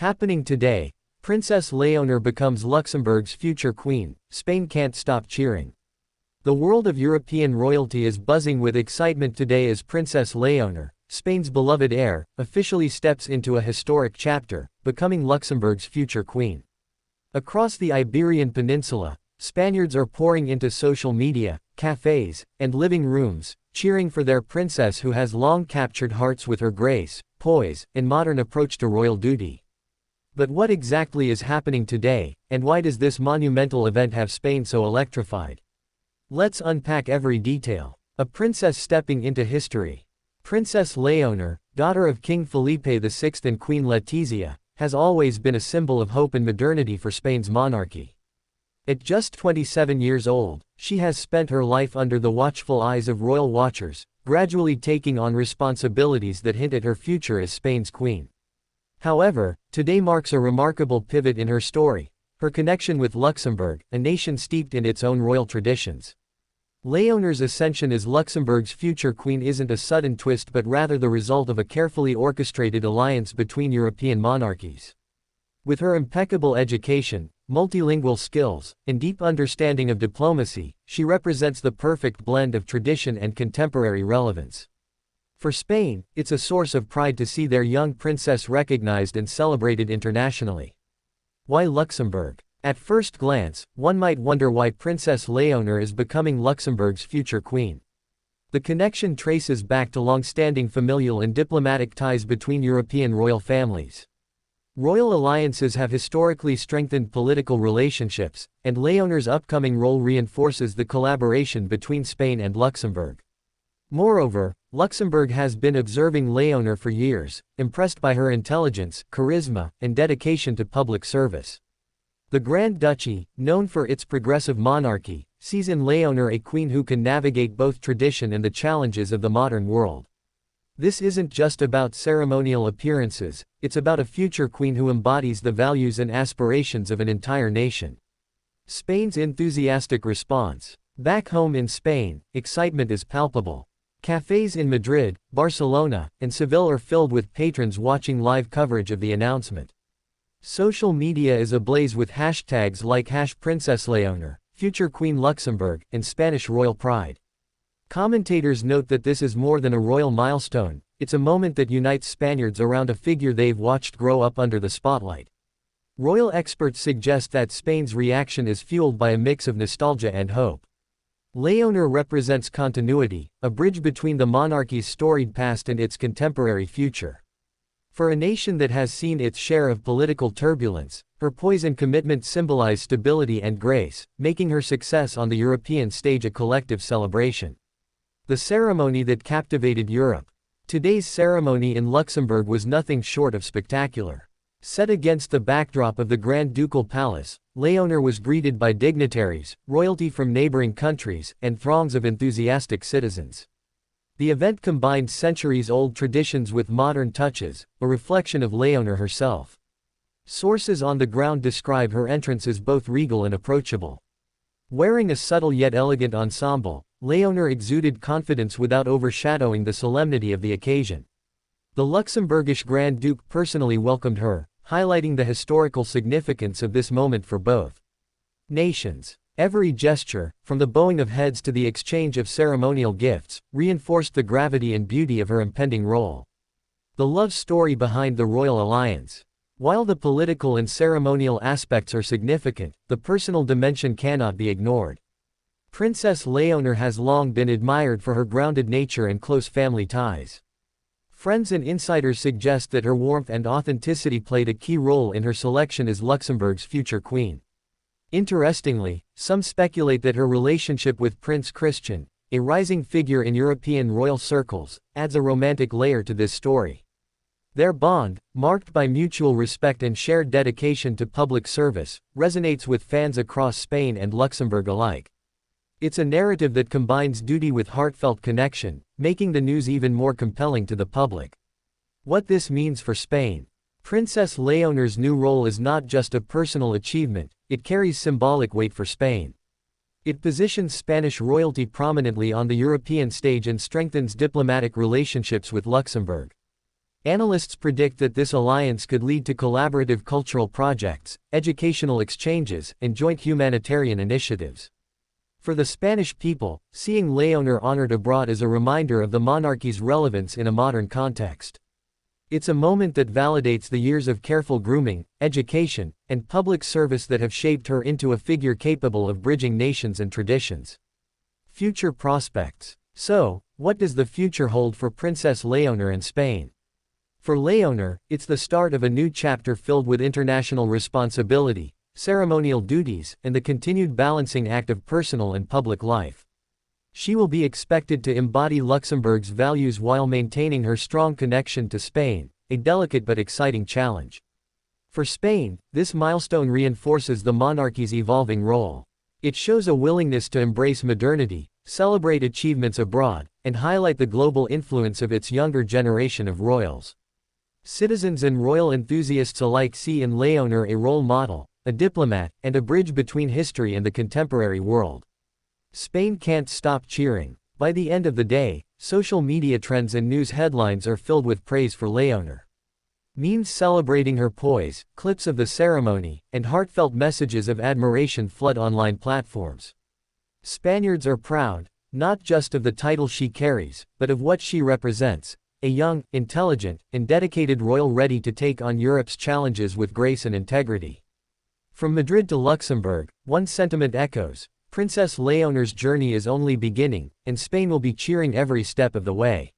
Happening today, Princess Léonor becomes Luxembourg's future queen. Spain can't stop cheering. The world of European royalty is buzzing with excitement today as Princess Léonor, Spain's beloved heir, officially steps into a historic chapter, becoming Luxembourg's future queen. Across the Iberian Peninsula, Spaniards are pouring into social media, cafes, and living rooms, cheering for their princess who has long captured hearts with her grace, poise, and modern approach to royal duty. But what exactly is happening today, and why does this monumental event have Spain so electrified? Let's unpack every detail. A princess stepping into history. Princess Léonor, daughter of King Felipe VI and Queen Letizia, has always been a symbol of hope and modernity for Spain's monarchy. At just 27 years old, she has spent her life under the watchful eyes of royal watchers, gradually taking on responsibilities that hint at her future as Spain's queen. However, today marks a remarkable pivot in her story, her connection with Luxembourg, a nation steeped in its own royal traditions. Léonor's ascension as Luxembourg's future queen isn't a sudden twist but rather the result of a carefully orchestrated alliance between European monarchies. With her impeccable education, multilingual skills, and deep understanding of diplomacy, she represents the perfect blend of tradition and contemporary relevance. For Spain, it's a source of pride to see their young princess recognized and celebrated internationally. Why Luxembourg? At first glance, one might wonder why Princess Léonor is becoming Luxembourg's future queen. The connection traces back to long-standing familial and diplomatic ties between European royal families. Royal alliances have historically strengthened political relationships, and Léonor's upcoming role reinforces the collaboration between Spain and Luxembourg. Moreover, Luxembourg has been observing Léonor for years, impressed by her intelligence, charisma, and dedication to public service. The Grand Duchy, known for its progressive monarchy, sees in Léonor a queen who can navigate both tradition and the challenges of the modern world. This isn't just about ceremonial appearances, it's about a future queen who embodies the values and aspirations of an entire nation. Spain's enthusiastic response. Back home in Spain, excitement is palpable. Cafes in Madrid, Barcelona, and Seville are filled with patrons watching live coverage of the announcement. Social media is ablaze with hashtags like #PrincessLéonor, Future Queen Luxembourg, and Spanish Royal Pride. Commentators note that this is more than a royal milestone, it's a moment that unites Spaniards around a figure they've watched grow up under the spotlight. Royal experts suggest that Spain's reaction is fueled by a mix of nostalgia and hope. Léonor represents continuity, a bridge between the monarchy's storied past and its contemporary future. For a nation that has seen its share of political turbulence, her poise and commitment symbolize stability and grace, making her success on the European stage a collective celebration. The ceremony that captivated Europe. Today's ceremony in Luxembourg was nothing short of spectacular. Set against the backdrop of the Grand Ducal Palace, Léonor was greeted by dignitaries, royalty from neighboring countries, and throngs of enthusiastic citizens. The event combined centuries-old traditions with modern touches, a reflection of Léonor herself. Sources on the ground describe her entrance as both regal and approachable. Wearing a subtle yet elegant ensemble, Léonor exuded confidence without overshadowing the solemnity of the occasion. The Luxembourgish Grand Duke personally welcomed her, highlighting the historical significance of this moment for both nations. Every gesture, from the bowing of heads to the exchange of ceremonial gifts, reinforced the gravity and beauty of her impending role. The love story behind the royal alliance. While the political and ceremonial aspects are significant, the personal dimension cannot be ignored. Princess Léonor has long been admired for her grounded nature and close family ties. Friends and insiders suggest that her warmth and authenticity played a key role in her selection as Luxembourg's future queen. Interestingly, some speculate that her relationship with Prince Christian, a rising figure in European royal circles, adds a romantic layer to this story. Their bond, marked by mutual respect and shared dedication to public service, resonates with fans across Spain and Luxembourg alike. It's a narrative that combines duty with heartfelt connection, making the news even more compelling to the public. What this means for Spain. Princess Léonor's new role is not just a personal achievement, it carries symbolic weight for Spain. It positions Spanish royalty prominently on the European stage and strengthens diplomatic relationships with Luxembourg. Analysts predict that this alliance could lead to collaborative cultural projects, educational exchanges, and joint humanitarian initiatives. For the Spanish people, seeing Léonor honored abroad is a reminder of the monarchy's relevance in a modern context. It's a moment that validates the years of careful grooming, education, and public service that have shaped her into a figure capable of bridging nations and traditions. Future prospects. So, what does the future hold for Princess Léonor and Spain? For Léonor, it's the start of a new chapter filled with international responsibility, ceremonial duties, and the continued balancing act of personal and public life. She will be expected to embody Luxembourg's values while maintaining her strong connection to Spain, a delicate but exciting challenge. For Spain, this milestone reinforces the monarchy's evolving role. It shows a willingness to embrace modernity, celebrate achievements abroad, and highlight the global influence of its younger generation of royals. Citizens and royal enthusiasts alike see in Léonor a role model, a diplomat, and a bridge between history and the contemporary world. Spain can't stop cheering. By the end of the day, social media trends and news headlines are filled with praise for Léonor. Memes celebrating her poise, clips of the ceremony, and heartfelt messages of admiration flood online platforms. Spaniards are proud, not just of the title she carries, but of what she represents, a young, intelligent, and dedicated royal ready to take on Europe's challenges with grace and integrity. From Madrid to Luxembourg, one sentiment echoes: Princess Léonor's journey is only beginning, and Spain will be cheering every step of the way.